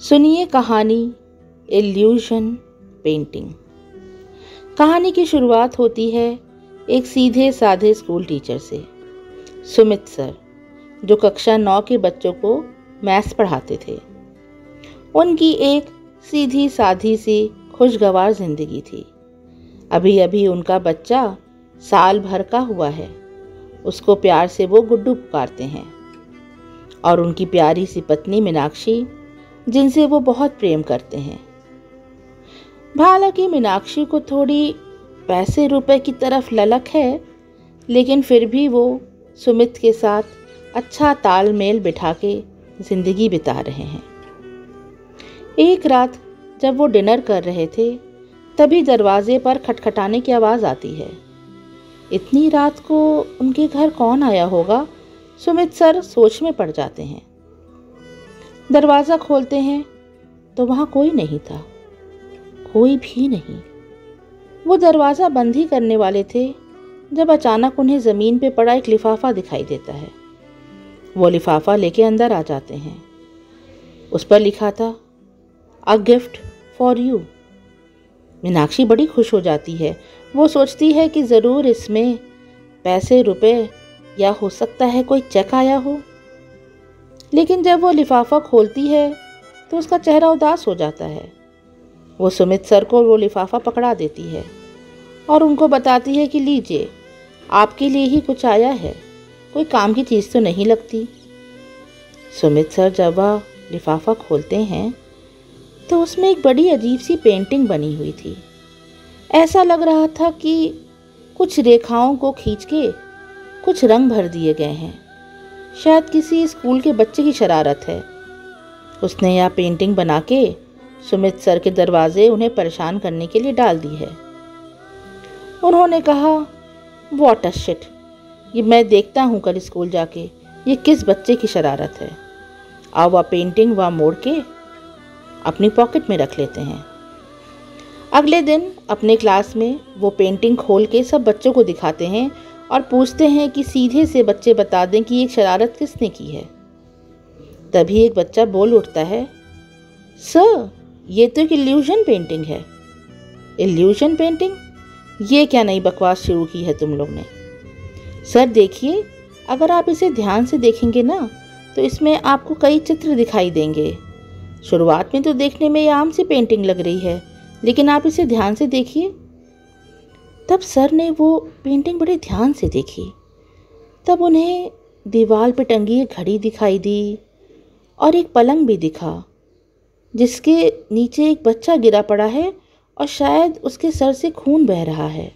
सुनिए कहानी evolution painting. कहानी की शुरुआत होती है एक सीधे साधे स्कूल टीचर से, सुमित सर, जो कक्षा 9 के बच्चों को मैथ्स पढ़ाते थे। उनकी एक सीधी साधी सी खुशगवार जिंदगी थी। अभी अभी उनका बच्चा साल भर का हुआ है। उसको प्यार से वो गुड्डू पुकारते हैं। और उनकी प्यारी सी पत्नी मीनाक्षी, जिनसे वो बहुत प्रेम करते हैं। हालांकि मीनाक्षी को थोड़ी पैसे रुपए की तरफ ललक है, लेकिन फिर भी वो सुमित के साथ अच्छा तालमेल बिठा के जिंदगी बिता रहे हैं। एक रात जब वो डिनर कर रहे थे, तभी दरवाजे पर खटखटाने की आवाज़ आती है। इतनी रात को उनके घर कौन आया होगा, सुमित सर सोच में पड़ जाते हैं। दरवाज़ा खोलते हैं तो वहाँ कोई नहीं था, कोई भी नहीं। वो दरवाज़ा बंद ही करने वाले थे जब अचानक उन्हें ज़मीन पे पड़ा एक लिफाफा दिखाई देता है। वो लिफाफा लेके अंदर आ जाते हैं। उस पर लिखा था, a gift for you. Meenakshi बड़ी खुश हो जाती है। वो सोचती है कि ज़रूर इसमें पैसे रुपए या हो सकता है कोई चेक आया हो। लेकिन जब वो लिफाफा खोलती है तो उसका चेहरा उदास हो जाता है। वो सुमित सर को वो लिफाफा पकड़ा देती है और उनको बताती है कि लीजिए, आपके लिए ही कुछ आया है, कोई काम की चीज़ तो नहीं लगती। सुमित सर जब वह लिफाफा खोलते हैं तो उसमें एक बड़ी अजीब सी पेंटिंग बनी हुई थी। ऐसा लग रहा था कि कुछ रेखाओं को खींच के कुछ रंग भर दिए गए हैं। शायद किसी स्कूल के बच्चे की शरारत है। उसने यह पेंटिंग बना के सुमित सर के दरवाजे उन्हें परेशान करने के लिए डाल दी है। उन्होंने कहा, व्हाट अ शिट, ये मैं देखता हूँ कल स्कूल जाके ये किस बच्चे की शरारत है। और वह पेंटिंग वह मोड़ के अपनी पॉकेट में रख लेते हैं। अगले दिन अपने क्लास में वो पेंटिंग खोल के सब बच्चों को दिखाते हैं और पूछते हैं कि सीधे से बच्चे बता दें कि ये शरारत किसने की है। तभी एक बच्चा बोल उठता है, सर, ये तो एक इल्यूजन पेंटिंग है। Illusion painting? ये क्या नई बकवास शुरू की है तुम लोग ने? सर देखिए, अगर आप इसे ध्यान से देखेंगे ना तो इसमें आपको कई चित्र दिखाई देंगे। शुरुआत में तो देखने में ये आम सी पेंटिंग लग रही है, लेकिन आप इसे ध्यान से देखिए। तब सर ने वो पेंटिंग बड़े ध्यान से देखी। तब उन्हें दीवार पर टंगी एक घड़ी दिखाई दी और एक पलंग भी दिखा, जिसके नीचे एक बच्चा गिरा पड़ा है और शायद उसके सर से खून बह रहा है।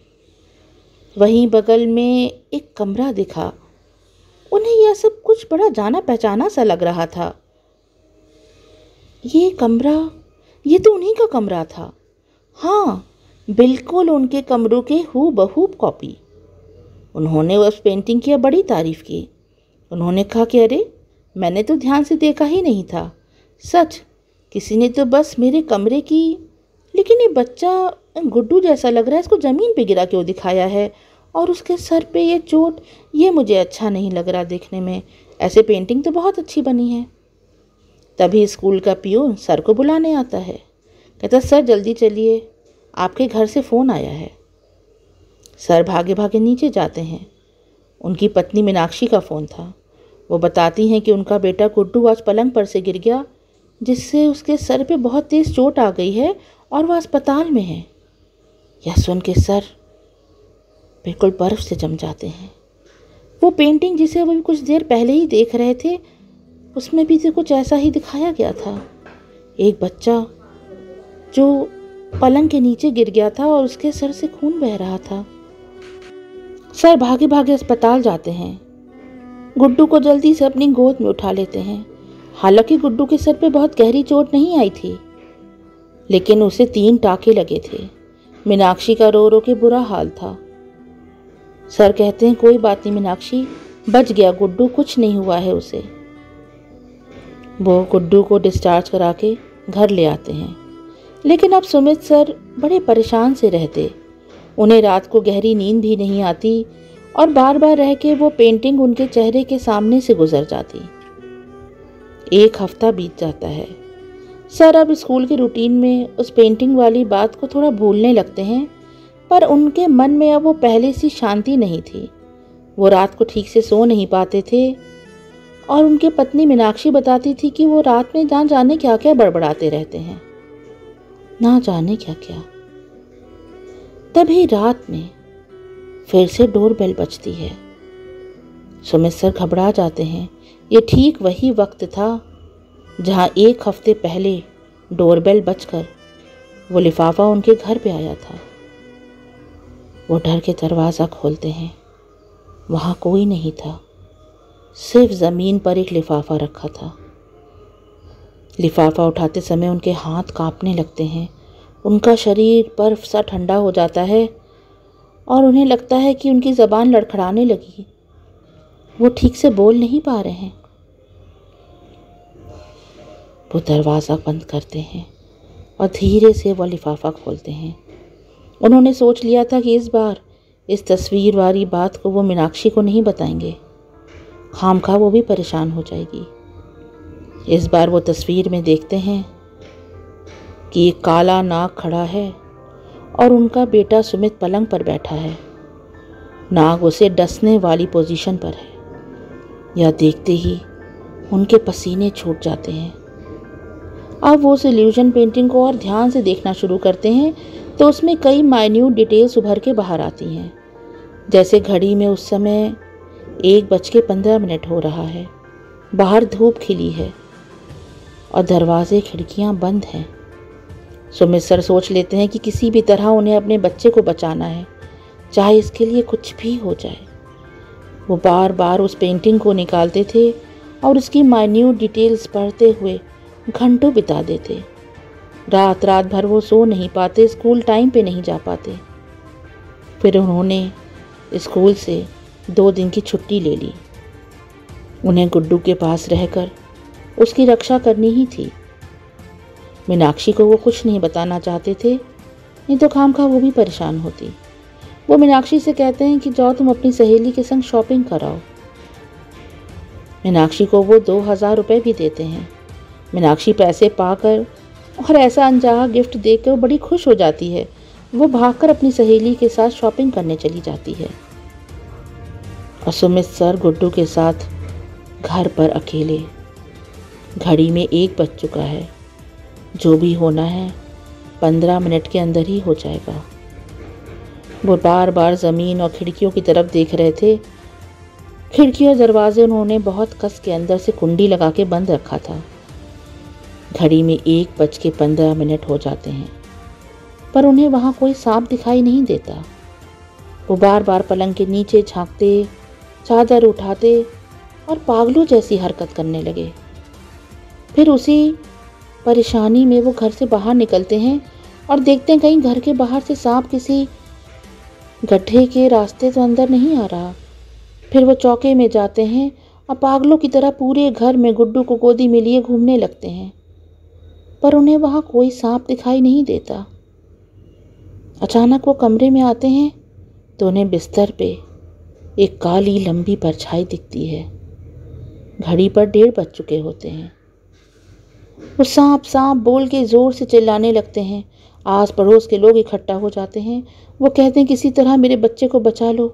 वहीं बगल में एक कमरा दिखा। उन्हें यह सब कुछ बड़ा जाना पहचाना सा लग रहा था। ये कमरा, ये तो उन्हीं का कमरा था। हाँ, बिल्कुल उनके कमरों के हूबहू कॉपी। उन्होंने उस पेंटिंग की बड़ी तारीफ की। उन्होंने कहा कि अरे, मैंने तो ध्यान से देखा ही नहीं था। सच, किसी ने तो बस मेरे कमरे की, लेकिन ये बच्चा गुड्डू जैसा लग रहा है, इसको ज़मीन पे गिरा क्यों दिखाया है? और उसके सर पे ये चोट, ये मुझे अच्छा नहीं लग रहा देखने में। ऐसे पेंटिंग तो बहुत अच्छी बनी है। तभी स्कूल का पियून सर को बुलाने आता है। कहता, सर जल्दी चलिए, आपके घर से फ़ोन आया है। सर भागे भागे नीचे जाते हैं। उनकी पत्नी मीनाक्षी का फ़ोन था। वो बताती हैं कि उनका बेटा गुड्डू आज पलंग पर से गिर गया, जिससे उसके सर पे बहुत तेज़ चोट आ गई है और वह अस्पताल में है। यह सुन के सर बिल्कुल बर्फ़ से जम जाते हैं। वो पेंटिंग जिसे वो कुछ देर पहले ही देख रहे थे, उसमें भी तो कुछ ऐसा ही दिखाया गया था। एक बच्चा जो पलंग के नीचे गिर गया था और उसके सर से खून बह रहा था। सर भागे भागे अस्पताल जाते हैं। गुड्डू को जल्दी से अपनी गोद में उठा लेते हैं। हालांकि गुड्डू के सर पे बहुत गहरी चोट नहीं आई थी, लेकिन उसे 3 टाँके लगे थे। मीनाक्षी का रो रो के बुरा हाल था। सर कहते हैं, कोई बात नहीं मीनाक्षी, बच गया गुड्डू, कुछ नहीं हुआ है उसे। वो गुड्डू को डिस्चार्ज करा के घर ले आते हैं। लेकिन अब सुमित सर बड़े परेशान से रहते। उन्हें रात को गहरी नींद भी नहीं आती और बार बार रह के वो पेंटिंग उनके चेहरे के सामने से गुजर जाती। 1 हफ्ता बीत जाता है। सर अब स्कूल के रूटीन में उस पेंटिंग वाली बात को थोड़ा भूलने लगते हैं, पर उनके मन में अब वो पहले सी शांति नहीं थी। वो रात को ठीक से सो नहीं पाते थे और उनकी पत्नी मीनाक्षी बताती थी कि वो रात में ना जाने क्या क्या बड़बड़ाते रहते हैं, ना जाने क्या क्या। तभी रात में फिर से डोरबेल बजती है। सुमित सर घबरा जाते हैं। ये ठीक वही वक्त था जहाँ 1 हफ्ते पहले डोरबेल बजकर वो लिफाफा उनके घर पे आया था। वो डर के दरवाज़ा खोलते हैं। वहाँ कोई नहीं था, सिर्फ ज़मीन पर एक लिफाफा रखा था। लिफाफा उठाते समय उनके हाथ कांपने लगते हैं, उनका शरीर बर्फ सा ठंडा हो जाता है और उन्हें लगता है कि उनकी ज़बान लड़खड़ाने लगी। वो ठीक से बोल नहीं पा रहे हैं। वो दरवाज़ा बंद करते हैं और धीरे से वह लिफाफा खोलते हैं। उन्होंने सोच लिया था कि इस बार इस तस्वीर वाली बात को वो मीनाक्षी को नहीं बताएंगे, खामखा वो भी परेशान हो जाएगी। इस बार वो तस्वीर में देखते हैं कि एक काला नाग खड़ा है और उनका बेटा सुमित पलंग पर बैठा है। नाग उसे डसने वाली पोजीशन पर है। यह देखते ही उनके पसीने छूट जाते हैं। अब वो उस इल्यूजन पेंटिंग को और ध्यान से देखना शुरू करते हैं तो उसमें कई माइन्यूट डिटेल्स उभर के बाहर आती हैं। जैसे घड़ी में उस समय 1:15 हो रहा है, बाहर धूप खिली है और दरवाजे खिड़कियां बंद हैं। सुमित सर सोच लेते हैं कि किसी भी तरह उन्हें अपने बच्चे को बचाना है, चाहे इसके लिए कुछ भी हो जाए। वो बार बार उस पेंटिंग को निकालते थे और उसकी माइन्यूट डिटेल्स पढ़ते हुए घंटों बिता देते। रात रात भर वो सो नहीं पाते, स्कूल टाइम पे नहीं जा पाते। फिर उन्होंने स्कूल से 2 दिन की छुट्टी ले ली। उन्हें गुड्डू के पास रहकर उसकी रक्षा करनी ही थी। मीनाक्षी को वो कुछ नहीं बताना चाहते थे, नहीं तो खामखा वो भी परेशान होती। वो मीनाक्षी से कहते हैं कि जाओ तुम अपनी सहेली के संग शॉपिंग कराओ। मीनाक्षी को वो 2000 रुपये भी देते हैं। मीनाक्षी पैसे पाकर और ऐसा अनचाहा गिफ्ट देकर बड़ी खुश हो जाती है। वो भागकर अपनी सहेली के साथ शॉपिंग करने चली जाती है और सुमित सर गुड्डू के साथ घर पर अकेले। घड़ी में 1 बज चुका है। जो भी होना है 15 मिनट के अंदर ही हो जाएगा। वो बार बार ज़मीन और खिड़कियों की तरफ देख रहे थे। खिड़की और दरवाजे उन्होंने बहुत कस के अंदर से कुंडी लगा के बंद रखा था। घड़ी में 1:15 हो जाते हैं, पर उन्हें वहाँ कोई सांप दिखाई नहीं देता। वो बार बार पलंग के नीचे झांकते, चादर उठाते और पागलों जैसी हरकत करने लगे। फिर उसी परेशानी में वो घर से बाहर निकलते हैं और देखते हैं कहीं घर के बाहर से सांप किसी गड्ढे के रास्ते तो अंदर नहीं आ रहा। फिर वो चौके में जाते हैं और पागलों की तरह पूरे घर में गुड्डू को गोदी में लिए घूमने लगते हैं, पर उन्हें वहाँ कोई सांप दिखाई नहीं देता। अचानक वो कमरे में आते हैं तो उन्हें बिस्तर पे एक काली लंबी परछाई दिखती है। घड़ी पर 1:30 बज चुके होते हैं। वो सांप सांप बोल के ज़ोर से चिल्लाने लगते हैं। आस पड़ोस के लोग इकट्ठा हो जाते हैं। वो कहते हैं किसी तरह मेरे बच्चे को बचा लो।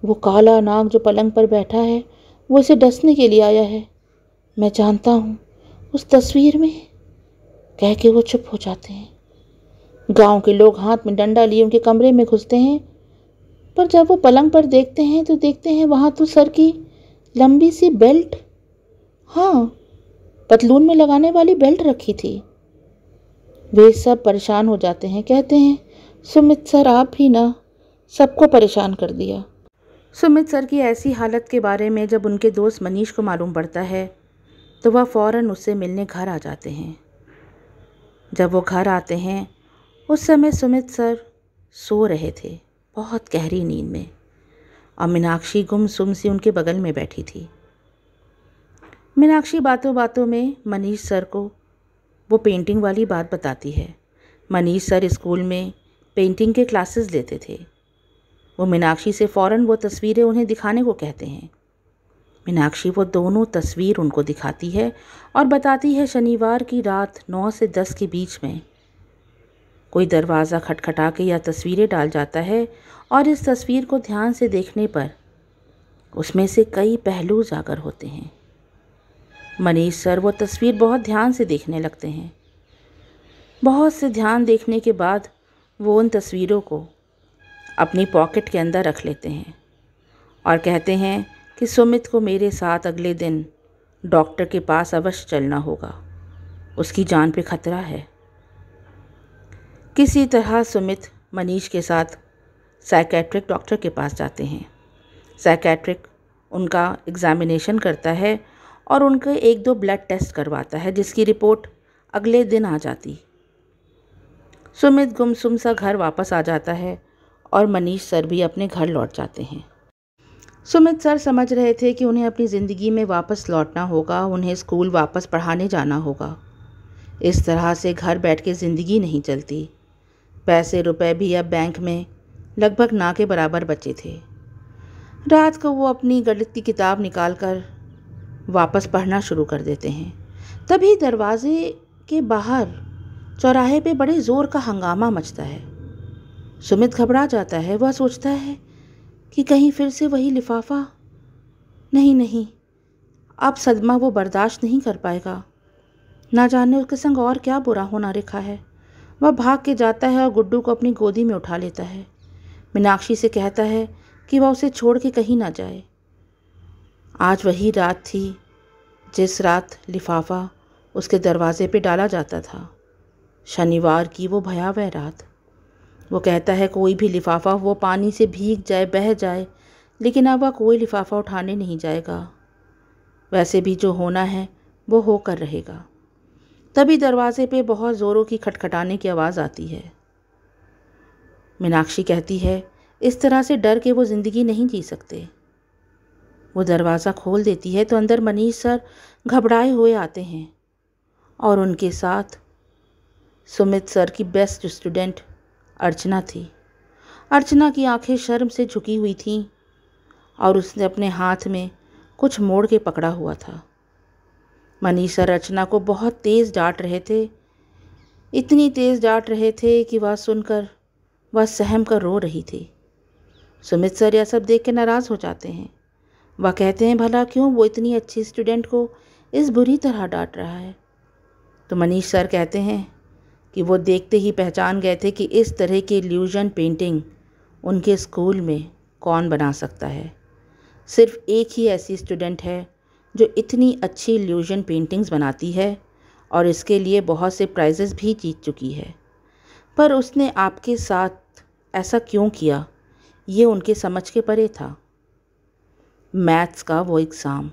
वो काला नाग जो पलंग पर बैठा है वो इसे डसने के लिए आया है। मैं जानता हूँ उस तस्वीर में, कह के वो चुप हो जाते हैं। गांव के लोग हाथ में डंडा लिए उनके कमरे में घुसते हैं, पर जब वो पलंग पर देखते हैं तो देखते हैं वहाँ तो सर की लंबी सी बेल्ट, हाँ पतलून में लगाने वाली बेल्ट रखी थी। वे सब परेशान हो जाते हैं। कहते हैं सुमित सर आप ही ना सबको परेशान कर दिया। सुमित सर की ऐसी हालत के बारे में जब उनके दोस्त मनीष को मालूम पड़ता है तो वह फ़ौरन उससे मिलने घर आ जाते हैं। जब वो घर आते हैं उस समय सुमित सर सो रहे थे बहुत गहरी नींद में और मीनाक्षी गुमसुम सी उनके बगल में बैठी थी। मीनाक्षी बातों बातों में मनीष सर को वो पेंटिंग वाली बात बताती है। मनीष सर स्कूल में पेंटिंग के क्लासेस लेते थे। वो मीनाक्षी से फ़ौरन वो तस्वीरें उन्हें दिखाने को कहते हैं। मीनाक्षी वो दोनों तस्वीर उनको दिखाती है और बताती है शनिवार की रात 9 से 10 के बीच में कोई दरवाज़ा खटखटा के या तस्वीरें डाल जाता है और इस तस्वीर को ध्यान से देखने पर उसमें से कई पहलू उजागर होते हैं। मनीष सर वो तस्वीर बहुत ध्यान से देखने लगते हैं। बहुत से ध्यान देखने के बाद वो उन तस्वीरों को अपनी पॉकेट के अंदर रख लेते हैं और कहते हैं कि सुमित को मेरे साथ अगले दिन डॉक्टर के पास अवश्य चलना होगा, उसकी जान पे खतरा है। किसी तरह सुमित मनीष के साथ साइकेट्रिक डॉक्टर के पास जाते हैं। साइकेट्रिक उनका एग्ज़ामिनेशन करता है और उनके 1-2 ब्लड टेस्ट करवाता है, जिसकी रिपोर्ट अगले दिन आ जाती। सुमित गुमसुम सा घर वापस आ जाता है और मनीष सर भी अपने घर लौट जाते हैं। सुमित सर समझ रहे थे कि उन्हें अपनी ज़िंदगी में वापस लौटना होगा, उन्हें स्कूल वापस पढ़ाने जाना होगा। इस तरह से घर बैठ के ज़िंदगी नहीं चलती। पैसे रुपए भी अब बैंक में लगभग ना के बराबर बचे थे। रात को वो अपनी गणित की किताब निकाल कर वापस पढ़ना शुरू कर देते हैं। तभी दरवाजे के बाहर चौराहे पे बड़े ज़ोर का हंगामा मचता है। सुमित घबरा जाता है। वह सोचता है कि कहीं फिर से वही लिफाफा। नहीं, अब सदमा वो बर्दाश्त नहीं कर पाएगा। ना जाने उसके संग और क्या बुरा होना लिखा है। वह भाग के जाता है और गुड्डू को अपनी गोदी में उठा लेता है। मीनाक्षी से कहता है कि वह उसे छोड़ के कहीं ना जाए। आज वही रात थी जिस रात लिफाफा उसके दरवाजे पे डाला जाता था। शनिवार की वो भयावह रात। वो कहता है कोई भी लिफाफा वो पानी से भीग जाए, बह जाए, लेकिन अब वह कोई लिफाफा उठाने नहीं जाएगा। वैसे भी जो होना है वो होकर रहेगा। तभी दरवाजे पे बहुत ज़ोरों की खटखटाने की आवाज़ आती है। मीनाक्षी कहती है इस तरह से डर के वो ज़िंदगी नहीं जी सकते। वो दरवाज़ा खोल देती है तो अंदर मनीष सर घबराए हुए आते हैं और उनके साथ सुमित सर की बेस्ट स्टूडेंट अर्चना थी। अर्चना की आंखें शर्म से झुकी हुई थीं और उसने अपने हाथ में कुछ मोड़ के पकड़ा हुआ था। मनीष सर अर्चना को बहुत तेज़ डांट रहे थे। इतनी तेज़ डांट रहे थे कि वह सुनकर वह सहम कर रो रही थी। सुमित सर यह सब देख के नाराज़ हो जाते हैं। वह कहते हैं भला क्यों वो इतनी अच्छी स्टूडेंट को इस बुरी तरह डांट रहा है। तो मनीष सर कहते हैं कि वो देखते ही पहचान गए थे कि इस तरह की इल्यूजन पेंटिंग उनके स्कूल में कौन बना सकता है। सिर्फ एक ही ऐसी स्टूडेंट है जो इतनी अच्छी इल्यूजन पेंटिंग्स बनाती है और इसके लिए बहुत से प्राइजेस भी जीत चुकी है। पर उसने आपके साथ ऐसा क्यों किया, ये उनके समझ के परे था। मैथ्स का वो एग्ज़ाम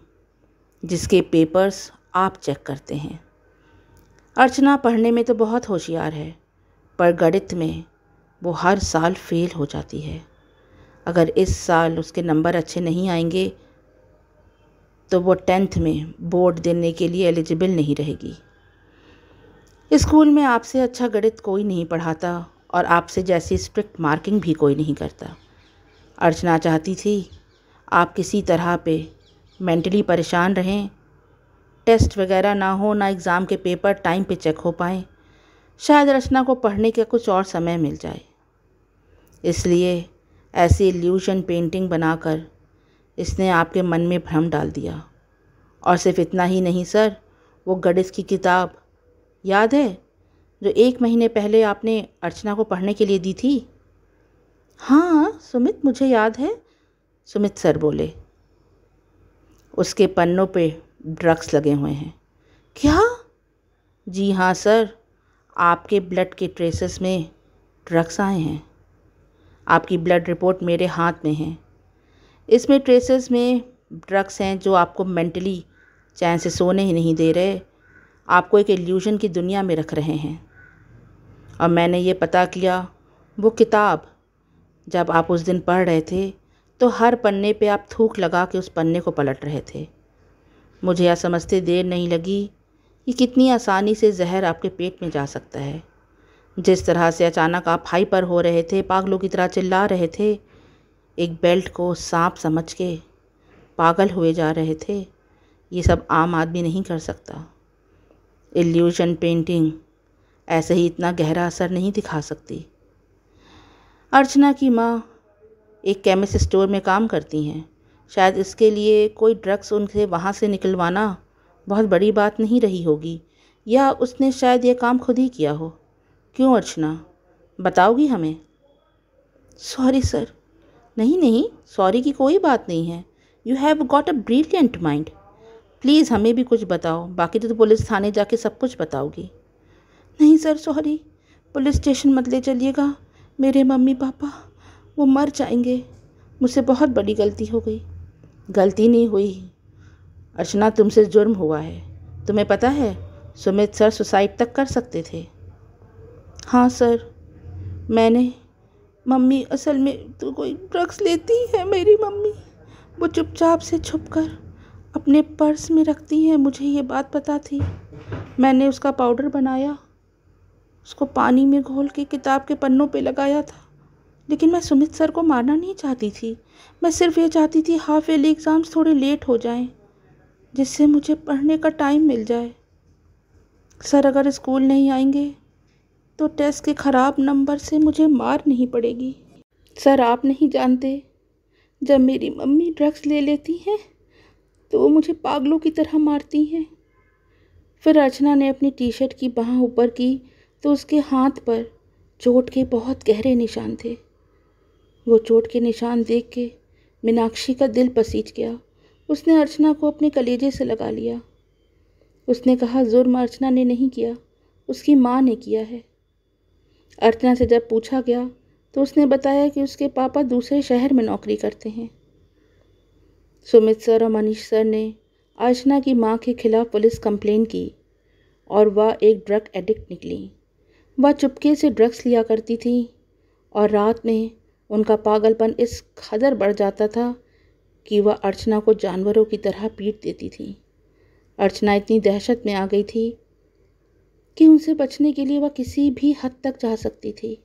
जिसके पेपर्स आप चेक करते हैं। अर्चना पढ़ने में तो बहुत होशियार है, पर गणित में वो हर साल फेल हो जाती है। अगर इस साल उसके नंबर अच्छे नहीं आएंगे तो वो 10th में बोर्ड देने के लिए एलिजिबल नहीं रहेगी। स्कूल में आपसे अच्छा गणित कोई नहीं पढ़ाता और आपसे जैसी स्ट्रिक्ट मार्किंग भी कोई नहीं करता। अर्चना चाहती थी आप किसी तरह पे मेंटली परेशान रहें, टेस्ट वगैरह ना हो, ना एग्ज़ाम के पेपर टाइम पे चेक हो पाएँ। शायद अर्चना को पढ़ने का कुछ और समय मिल जाए। इसलिए ऐसी इल्यूजन पेंटिंग बनाकर इसने आपके मन में भ्रम डाल दिया। और सिर्फ इतना ही नहीं सर, वो गणित की किताब याद है जो 1 महीने पहले आपने अर्चना को पढ़ने के लिए दी थी? हाँ सुमित, मुझे याद है, सुमित सर बोले। उसके पन्नों पे ड्रग्स लगे हुए हैं। क्या? जी हाँ सर, आपके ब्लड के ट्रेसेस में ड्रग्स आए हैं। आपकी ब्लड रिपोर्ट मेरे हाथ में है। इसमें ट्रेसेस में ड्रग्स हैं जो आपको मेंटली चैन से सोने ही नहीं दे रहे, आपको एक इल्यूजन की दुनिया में रख रहे हैं। और मैंने ये पता किया, वो किताब जब आप उस दिन पढ़ रहे थे तो हर पन्ने पे आप थूक लगा के उस पन्ने को पलट रहे थे। मुझे यह समझते देर नहीं लगी कि कितनी आसानी से जहर आपके पेट में जा सकता है। जिस तरह से अचानक आप हाइपर हो रहे थे, पागलों की तरह चिल्ला रहे थे, एक बेल्ट को सांप समझ के पागल हुए जा रहे थे। ये सब आम आदमी नहीं कर सकता। इल्यूजन पेंटिंग ऐसे ही इतना गहरा असर नहीं दिखा सकती। अर्चना की माँ एक केमिस्ट स्टोर में काम करती हैं। शायद इसके लिए कोई ड्रग्स उनसे वहाँ से निकलवाना बहुत बड़ी बात नहीं रही होगी, या उसने शायद ये काम खुद ही किया हो। क्यों अर्चना, बताओगी हमें? Sorry sir. नहीं नहीं, सॉरी की कोई बात नहीं है। You have got a brilliant mind. Please हमें भी कुछ बताओ, बाकी तो पुलिस थाने जाके सब कुछ बताओगी। नहीं सर, सॉरी। पुलिस स्टेशन मत ले चलिएगा। मेरे मम्मी पापा वो मर जाएंगे। मुझसे बहुत बड़ी गलती हो गई। गलती नहीं हुई अर्चना, तुमसे जुर्म हुआ है। तुम्हें पता है सुमित सर सुसाइड तक कर सकते थे। हाँ सर, मम्मी असल में तो कोई ड्रग्स लेती है मेरी मम्मी। वो चुपचाप से छुपकर अपने पर्स में रखती हैं। मुझे ये बात पता थी। मैंने उसका पाउडर बनाया, उसको पानी में घोल के किताब के पन्नों पे लगाया था। लेकिन मैं सुमित सर को मारना नहीं चाहती थी। मैं सिर्फ ये चाहती थी हाफ ईयरली एग्ज़ाम्स थोड़े लेट हो जाएं, जिससे मुझे पढ़ने का टाइम मिल जाए। सर अगर स्कूल नहीं आएंगे तो टेस्ट के ख़राब नंबर से मुझे मार नहीं पड़ेगी। सर आप नहीं जानते, जब मेरी मम्मी ड्रग्स ले लेती हैं तो वो मुझे पागलों की तरह मारती हैं। फिर अर्चना ने अपनी टी शर्ट की बाँह ऊपर की तो उसके हाथ पर चोट के बहुत गहरे निशान थे। वो चोट के निशान देख के मीनाक्षी का दिल पसीज गया। उसने अर्चना को अपने कलेजे से लगा लिया। उसने कहा, जुर्म अर्चना ने नहीं किया, उसकी माँ ने किया है। अर्चना से जब पूछा गया तो उसने बताया कि उसके पापा दूसरे शहर में नौकरी करते हैं। सुमित सर और मनीष सर ने अर्चना की माँ के खिलाफ पुलिस कंप्लेन की और वह एक ड्रग एडिक्ट निकली। वह चुपके से ड्रग्स लिया करती थी और रात में उनका पागलपन इस कदर बढ़ जाता था कि वह अर्चना को जानवरों की तरह पीट देती थी। अर्चना इतनी दहशत में आ गई थी कि उनसे बचने के लिए वह किसी भी हद तक जा सकती थी।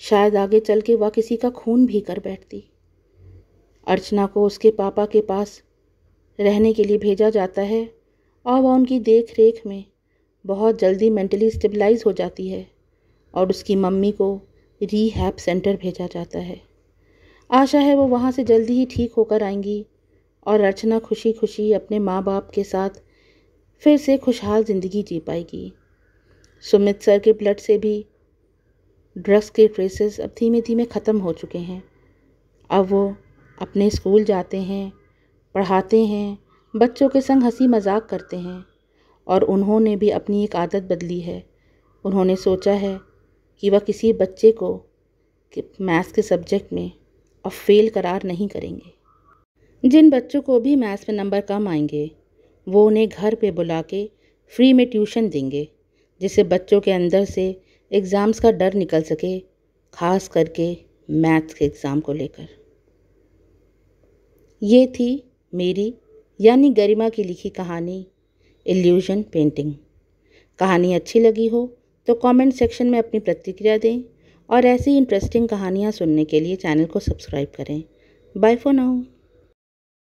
शायद आगे चल के वह किसी का खून भी कर बैठती। अर्चना को उसके पापा के पास रहने के लिए भेजा जाता है और वह उनकी देख रेख में बहुत जल्दी मेंटली स्टेबलाइज हो जाती है और उसकी मम्मी को रीहैब सेंटर भेजा जाता है। आशा है वो वहाँ से जल्दी ही ठीक होकर आएंगी और अर्चना खुशी खुशी अपने माँ बाप के साथ फिर से खुशहाल ज़िंदगी जी पाएगी। सुमित सर के ब्लड से भी ड्रग्स के ट्रेसेस अब धीमे धीमे ख़त्म हो चुके हैं। अब वो अपने स्कूल जाते हैं, पढ़ाते हैं, बच्चों के संग हंसी मजाक करते हैं और उन्होंने भी अपनी एक आदत बदली है। उन्होंने सोचा है कि वह किसी बच्चे को मैथ्स के सब्जेक्ट में अब फेल करार नहीं करेंगे। जिन बच्चों को भी मैथ्स में नंबर कम आएंगे वो उन्हें घर पे बुला के फ्री में ट्यूशन देंगे, जिससे बच्चों के अंदर से एग्ज़ाम्स का डर निकल सके, ख़ास करके मैथ्स के एग्ज़ाम को लेकर। ये थी मेरी यानी गरिमा की लिखी कहानी इल्यूजन पेंटिंग। कहानी अच्छी लगी हो तो कमेंट सेक्शन में अपनी प्रतिक्रिया दें और ऐसी इंटरेस्टिंग कहानियाँ सुनने के लिए चैनल को सब्सक्राइब करें। Bye for now.